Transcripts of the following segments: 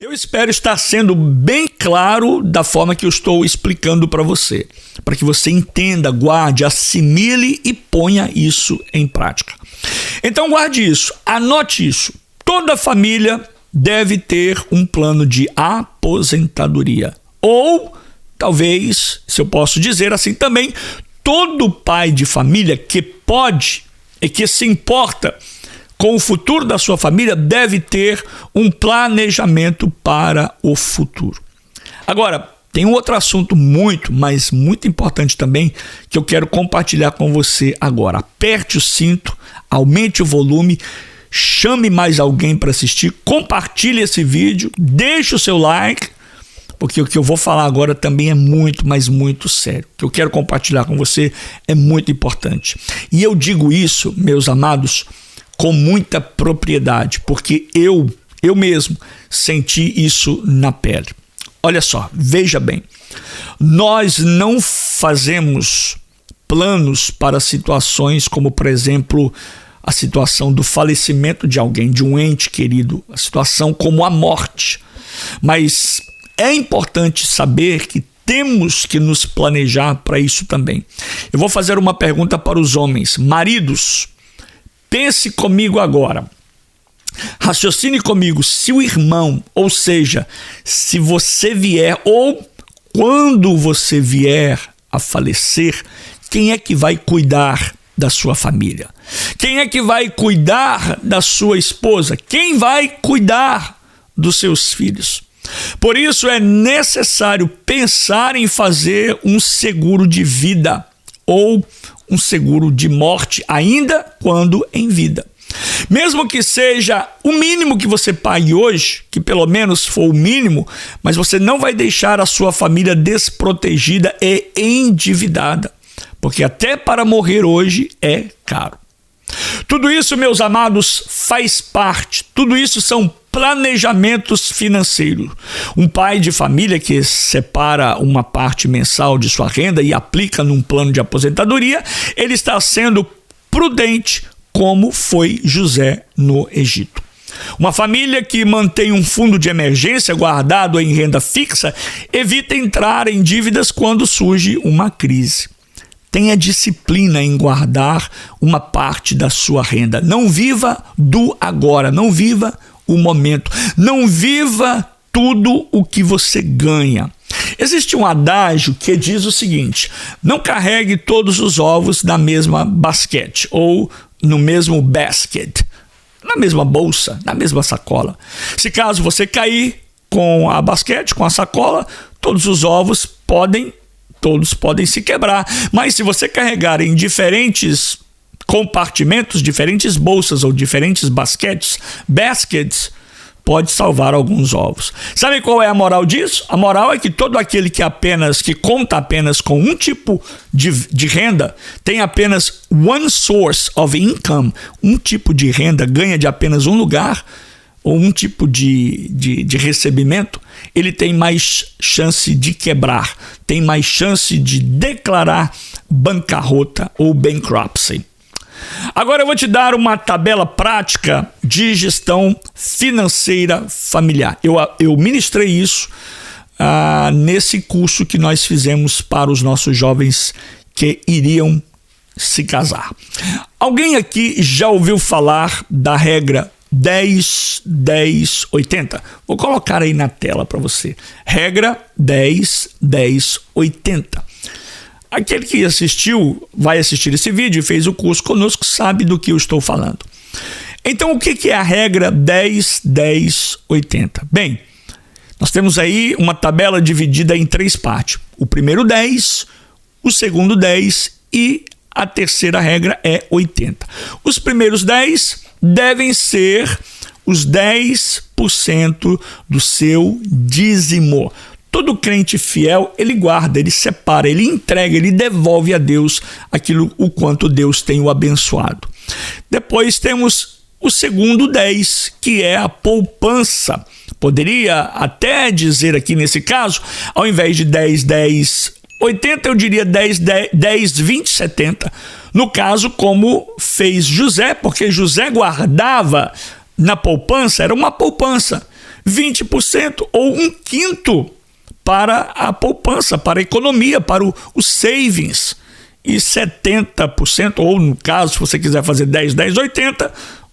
Eu espero estar sendo bem claro da forma que eu estou explicando para você que você entenda, guarde, assimile e ponha isso em prática. Então guarde isso, anote isso. Toda família deve ter um plano de aposentadoria. Ou, talvez, se eu posso dizer assim também, todo pai de família que pode e que se importa com o futuro da sua família deve ter um planejamento para o futuro. Agora, tem um outro assunto muito importante também que eu quero compartilhar com você agora. Aperte o cinto, aumente o volume, chame mais alguém para assistir, compartilhe esse vídeo, deixe o seu like, porque o que eu vou falar agora também é muito, mas muito sério. O que eu quero compartilhar com você é muito importante. E eu digo isso, meus amados, com muita propriedade, porque eu mesmo senti isso na pele. Olha só, veja bem, nós não fazemos planos para situações como, por exemplo, a situação do falecimento de alguém, de um ente querido, a situação como a morte. Mas é importante saber que temos que nos planejar para isso também. Eu vou fazer uma pergunta para os homens. Maridos, pense comigo agora. Raciocine comigo. Se o irmão, ou seja, se você vier ou quando você vier a falecer, quem é que vai cuidar da sua família? Quem é que vai cuidar da sua esposa? Quem vai cuidar dos seus filhos? Por isso é necessário pensar em fazer um seguro de vida ou um seguro de morte ainda quando em vida. Mesmo que seja o mínimo que você pague hoje, que pelo menos for o mínimo, mas você não vai deixar a sua família desprotegida e endividada, porque até para morrer hoje é caro. Tudo isso, meus amados, faz parte, tudo isso são planejamentos financeiros. Um pai de família que separa uma parte mensal de sua renda e aplica num plano de aposentadoria, ele está sendo prudente, como foi José no Egito. Uma família que mantém um fundo de emergência guardado em renda fixa evita entrar em dívidas quando surge uma crise. Tenha disciplina em guardar uma parte da sua renda. Não viva do agora, não viva o momento. Não viva tudo o que você ganha. Existe um adágio que diz o seguinte: não carregue todos os ovos na mesma basquete ou no mesmo basket, na mesma bolsa, na mesma sacola. Se caso você cair com a basquete, com a sacola, todos os ovos podem se quebrar. Mas se você carregar em diferentes compartimentos, diferentes bolsas ou diferentes baskets, pode salvar alguns ovos. Sabe qual é a moral disso? A moral é que todo aquele que conta apenas com um tipo de renda, tem apenas one source of income, um tipo de renda, ganha de apenas um lugar, ou um tipo de recebimento, ele tem mais chance de quebrar, tem mais chance de declarar bancarrota ou bankruptcy. Agora eu vou te dar uma tabela prática de gestão financeira familiar. Eu ministrei isso nesse curso que nós fizemos para os nossos jovens que iriam se casar. Alguém aqui já ouviu falar da regra 10, 10, 80? Vou colocar aí na tela para você. Regra 10, 10, 80. Aquele que vai assistir esse vídeo e fez o curso conosco sabe do que eu estou falando. Então, o que é a regra 10, 10, 80? Bem, nós temos aí uma tabela dividida em 3 partes. O primeiro 10, o segundo 10 e a terceira regra é 80. Os primeiros 10 devem ser os 10% do seu dízimo. Todo crente fiel, ele guarda, ele separa, ele entrega, ele devolve a Deus o quanto Deus tem o abençoado. Depois temos o segundo 10, que é a poupança. Poderia até dizer aqui nesse caso, ao invés de 10, 10, 80, eu diria 10, 10, 10, 20, 70. No caso, como fez José, porque José guardava na poupança, era uma poupança. 20% ou 1/5 para a poupança, para a economia, para o savings. E 70%, ou no caso, se você quiser fazer 10,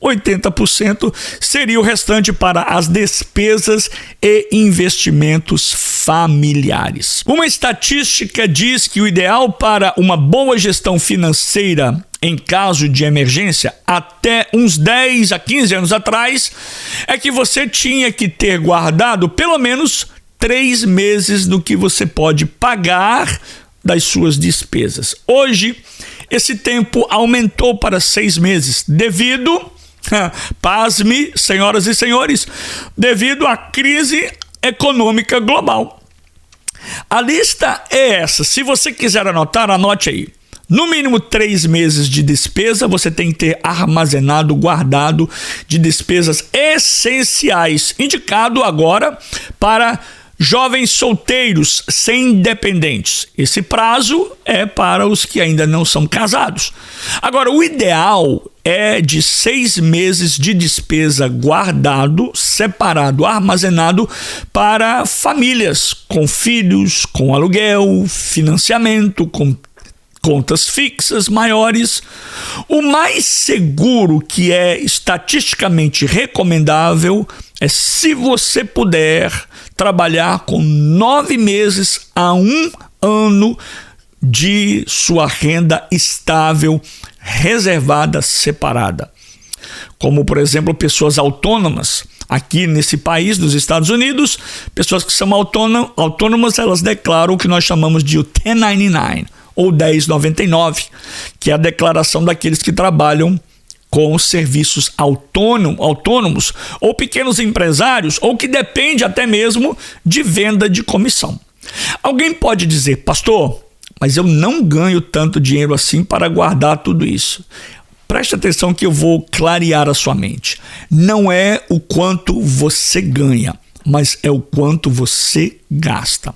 80% seria o restante para as despesas e investimentos familiares. Uma estatística diz que o ideal para uma boa gestão financeira em caso de emergência, até uns 10 a 15 anos atrás, é que você tinha que ter guardado pelo menos 3 meses do que você pode pagar das suas despesas. Hoje, esse tempo aumentou para 6 meses, devido, pasme, senhoras e senhores, devido à crise econômica global. A lista é essa. Se você quiser anotar, anote aí. No mínimo 3 meses de despesa você tem que ter armazenado, guardado de despesas essenciais, indicado agora para jovens solteiros sem dependentes. Esse prazo é para os que ainda não são casados. Agora, o ideal é de 6 meses de despesa guardado, separado, armazenado para famílias com filhos, com aluguel, financiamento, com contas fixas maiores. O mais seguro, que é estatisticamente recomendável, é se você puder trabalhar com 9 meses a 1 ano de sua renda estável, reservada, separada. Como, por exemplo, pessoas autônomas. Aqui nesse país, nos Estados Unidos, pessoas que são autônomas, elas declaram o que nós chamamos de 1099 ou 1099, que é a declaração daqueles que trabalham com serviços autônomos ou pequenos empresários, ou que depende até mesmo de venda de comissão. Alguém pode dizer: pastor, mas eu não ganho tanto dinheiro assim para guardar tudo isso. Preste atenção que eu vou clarear a sua mente. Não é o quanto você ganha, mas é o quanto você gasta.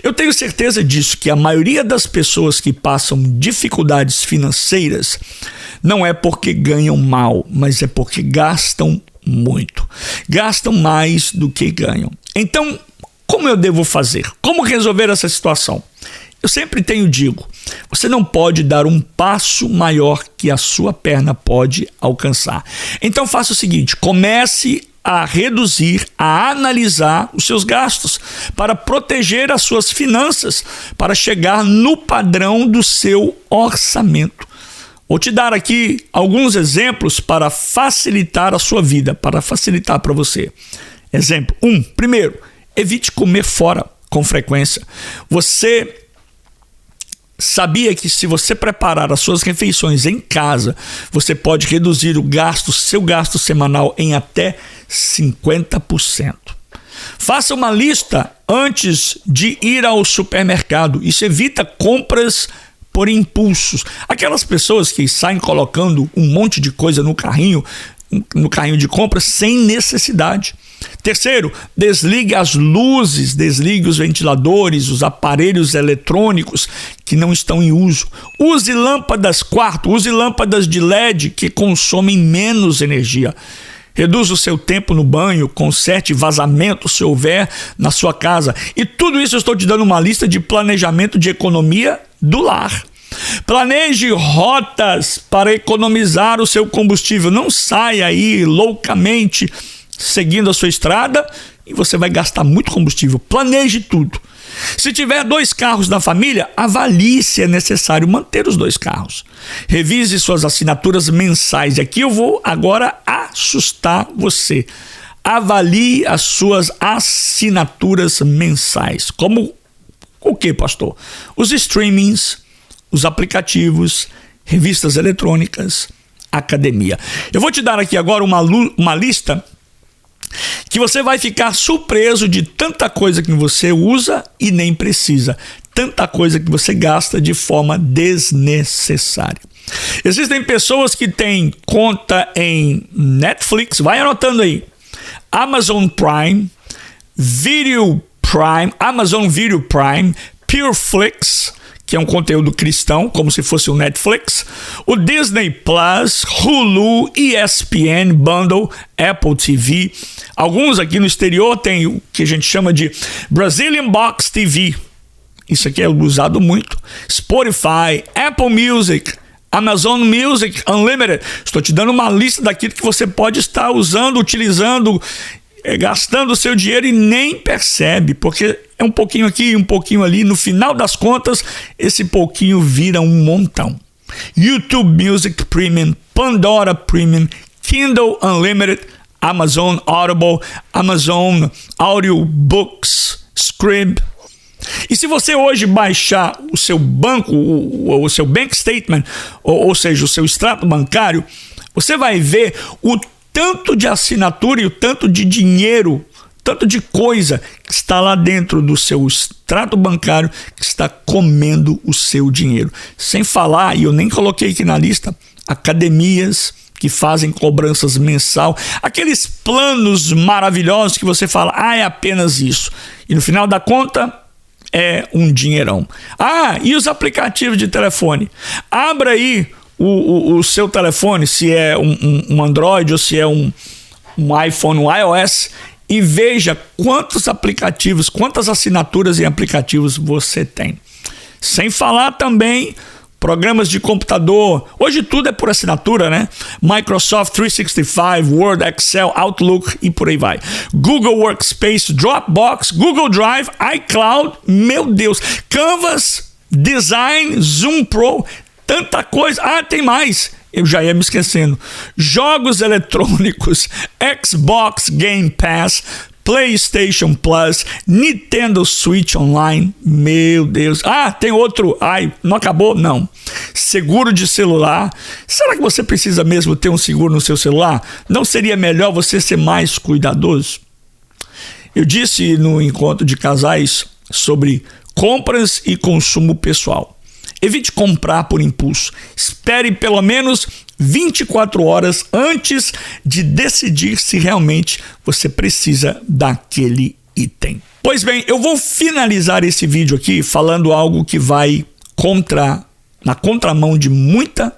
Eu tenho certeza disso, que a maioria das pessoas que passam dificuldades financeiras não é porque ganham mal, mas é porque gastam muito. Gastam mais do que ganham. Então, como eu devo fazer? Como resolver essa situação? Eu sempre digo, você não pode dar um passo maior que a sua perna pode alcançar. Então faça o seguinte: comece a reduzir, a analisar os seus gastos para proteger as suas finanças, para chegar no padrão do seu orçamento. Vou te dar aqui alguns exemplos para facilitar a sua vida, para facilitar para você. Exemplo 1. Primeiro, evite comer fora com frequência. Você sabia que se você preparar as suas refeições em casa, você pode reduzir seu gasto semanal em até 50%. Faça uma lista antes de ir ao supermercado. Isso evita compras por impulsos. Aquelas pessoas que saem colocando um monte de coisa no carrinho de compra sem necessidade. Terceiro, desligue as luzes, desligue os ventiladores, os aparelhos eletrônicos que não estão em uso. Use lâmpadas quarto, use lâmpadas de LED que consomem menos energia. Reduza o seu tempo no banho, conserte vazamento se houver na sua casa. E tudo isso eu estou te dando uma lista de planejamento de economia do lar. Planeje rotas para economizar o seu combustível. Não saia aí loucamente seguindo a sua estrada e você vai gastar muito combustível. Planeje tudo. Se tiver 2 carros na família, avalie se é necessário manter os 2 carros. Revise suas assinaturas mensais. E aqui eu vou agora assustar você. Avalie as suas assinaturas mensais. Como o que, pastor? Os streamings, os aplicativos, revistas eletrônicas, academia. Eu vou te dar aqui agora uma lista que você vai ficar surpreso de tanta coisa que você usa e nem precisa. Tanta coisa que você gasta de forma desnecessária. Existem pessoas que têm conta em Netflix, vai anotando aí, Amazon Prime, Amazon Video Prime, Pureflix, que é um conteúdo cristão, como se fosse o Netflix, o Disney Plus, Hulu, ESPN, Bundle, Apple TV. Alguns aqui no exterior tem o que a gente chama de Brazilian Box TV. Isso aqui é usado muito. Spotify, Apple Music, Amazon Music Unlimited. Estou te dando uma lista daquilo que você pode estar usando, utilizando, gastando o seu dinheiro e nem percebe, porque é um pouquinho aqui e um pouquinho ali. No final das contas, esse pouquinho vira um montão. YouTube Music Premium, Pandora Premium, Kindle Unlimited, Amazon Audible, Amazon Audiobooks, Scrib. E se você hoje baixar o seu banco, o seu bank statement, ou seja, o seu extrato bancário, você vai ver o tanto de assinatura e o tanto de dinheiro, tanto de coisa que está lá dentro do seu extrato bancário que está comendo o seu dinheiro. Sem falar, e eu nem coloquei aqui na lista, academias que fazem cobranças mensal, aqueles planos maravilhosos que você fala, é apenas isso. E no final da conta, é um dinheirão. E os aplicativos de telefone? Abra aí o seu telefone, se é um Android ou se é um iPhone, um iOS, e veja quantos aplicativos, quantas assinaturas em aplicativos você tem. Sem falar também programas de computador. Hoje tudo é por assinatura, né? Microsoft 365, Word, Excel, Outlook e por aí vai. Google Workspace, Dropbox, Google Drive, iCloud, meu Deus, Canvas, Design, Zoom Pro, tanta coisa. Tem mais. Eu já ia me esquecendo. Jogos eletrônicos, Xbox Game Pass, PlayStation Plus, Nintendo Switch Online, meu Deus. Tem outro. Não acabou? Não. Seguro de celular. Será que você precisa mesmo ter um seguro no seu celular? Não seria melhor você ser mais cuidadoso? Eu disse no encontro de casais sobre compras e consumo pessoal. Evite comprar por impulso. Espere pelo menos 24 horas antes de decidir se realmente você precisa daquele item. Pois bem, eu vou finalizar esse vídeo aqui falando algo que vai na contramão de muita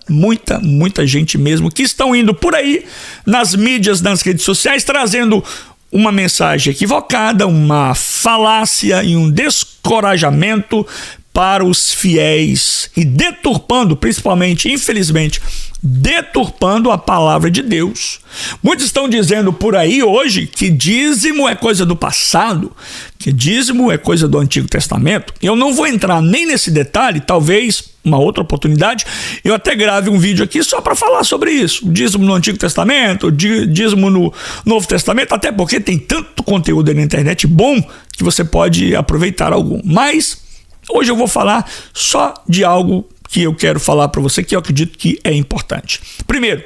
gente mesmo, que estão indo por aí nas mídias, nas redes sociais, trazendo uma mensagem equivocada, uma falácia e um descorajamento para os fiéis e deturpando, principalmente, infelizmente, deturpando a palavra de Deus. Muitos estão dizendo por aí hoje que dízimo é coisa do passado, que dízimo é coisa do Antigo Testamento. Eu não vou entrar nem nesse detalhe, talvez uma outra oportunidade eu até grave um vídeo aqui só para falar sobre isso. Dízimo no Antigo Testamento, dízimo no Novo Testamento, até porque tem tanto conteúdo aí na internet bom que você pode aproveitar algum. Mas hoje eu vou falar só de algo que eu quero falar para você, que eu acredito que é importante. Primeiro,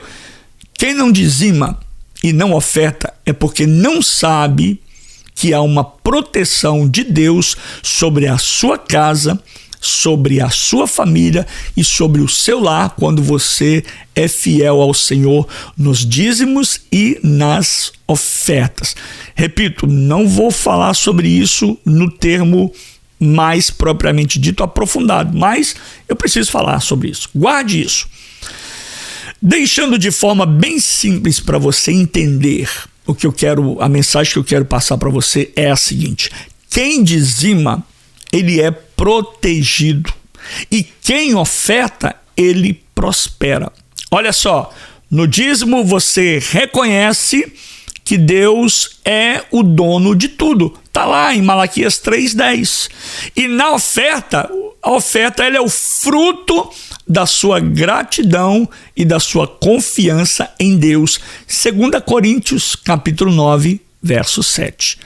quem não dizima e não oferta é porque não sabe que há uma proteção de Deus sobre a sua casa, sobre a sua família e sobre o seu lar quando você é fiel ao Senhor nos dízimos e nas ofertas. Repito, não vou falar sobre isso no termo mais propriamente dito, aprofundado, mas eu preciso falar sobre isso. Guarde isso. Deixando de forma bem simples para você entender o que eu quero, a mensagem que eu quero passar para você é a seguinte: quem dizima, ele é protegido, e quem oferta, ele prospera. Olha só, no dízimo você reconhece que Deus é o dono de tudo. Está lá em Malaquias 3:10. E na oferta, a oferta ela é o fruto da sua gratidão e da sua confiança em Deus. 2 Coríntios, capítulo 9, verso 7.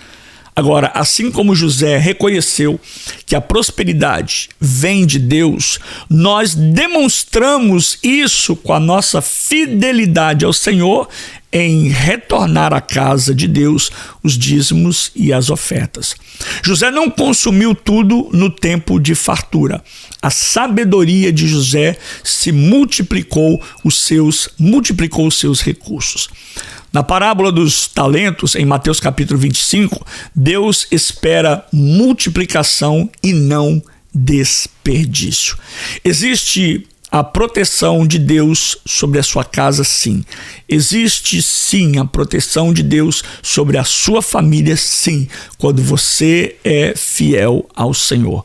Agora, assim como José reconheceu que a prosperidade vem de Deus, nós demonstramos isso com a nossa fidelidade ao Senhor em retornar à casa de Deus os dízimos e as ofertas. José não consumiu tudo no tempo de fartura. A sabedoria de José multiplicou os seus recursos. Na parábola dos talentos, em Mateus capítulo 25, Deus espera multiplicação e não desperdício. Existe a proteção de Deus sobre a sua casa, sim. Existe, sim, a proteção de Deus sobre a sua família, sim, quando você é fiel ao Senhor.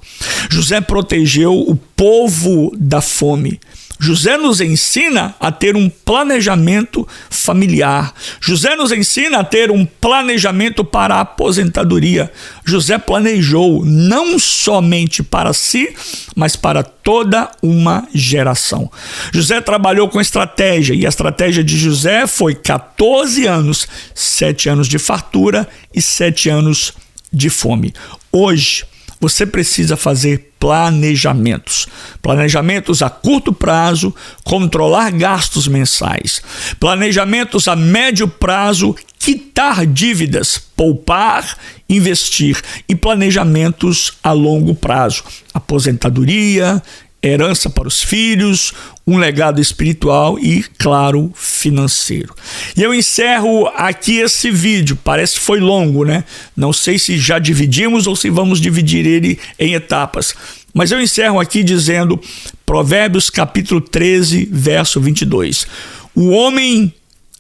José protegeu o povo da fome. José nos ensina a ter um planejamento familiar. José nos ensina a ter um planejamento para a aposentadoria. José planejou não somente para si, mas para toda uma geração. José trabalhou com estratégia, e a estratégia de José foi 14 anos, 7 anos de fartura e 7 anos de fome. Hoje, você precisa fazer planejamentos. Planejamentos a curto prazo, controlar gastos mensais. Planejamentos a médio prazo, quitar dívidas, poupar, investir. E planejamentos a longo prazo. Aposentadoria, herança para os filhos, um legado espiritual e, claro, financeiro. E eu encerro aqui esse vídeo. Parece que foi longo, né? Não sei se já dividimos ou se vamos dividir ele em etapas. Mas eu encerro aqui dizendo, Provérbios capítulo 13, verso 22. O homem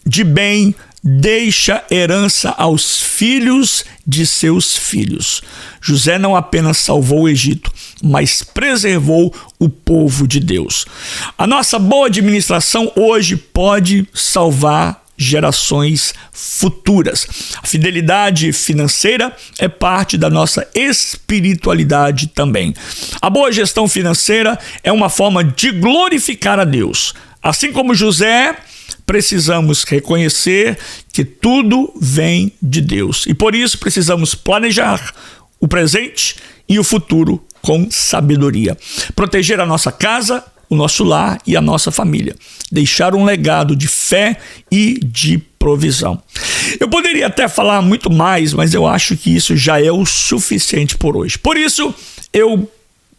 de bem deixa herança aos filhos de seus filhos. José não apenas salvou o Egito, mas preservou o povo de Deus. A nossa boa administração hoje pode salvar gerações futuras. A fidelidade financeira é parte da nossa espiritualidade também. A boa gestão financeira é uma forma de glorificar a Deus. Assim como José, precisamos reconhecer que tudo vem de Deus. E por isso precisamos planejar o presente e o futuro com sabedoria. Proteger a nossa casa, o nosso lar e a nossa família. Deixar um legado de fé e de provisão. Eu poderia até falar muito mais, mas eu acho que isso já é o suficiente por hoje. Por isso, eu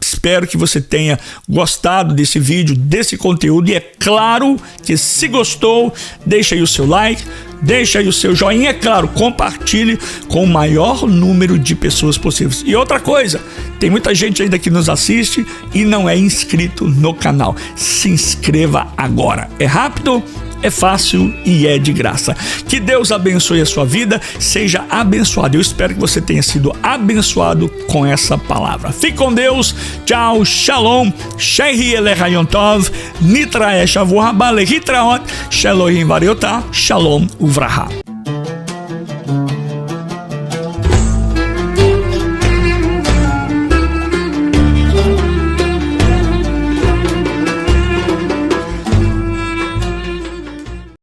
espero que você tenha gostado desse vídeo, desse conteúdo. E é claro que se gostou, deixa aí o seu like, deixa aí o seu joinha. É claro, compartilhe com o maior número de pessoas possíveis. E outra coisa, tem muita gente ainda que nos assiste e não é inscrito no canal. Se inscreva agora. É rápido, é fácil e é de graça. Que Deus abençoe a sua vida, seja abençoado. Eu espero que você tenha sido abençoado com essa palavra. Fique com Deus. Tchau, shalom, shehi elehayon tov, nitra eshavur habale hitraot, shelohim variotah, shalom uvraha.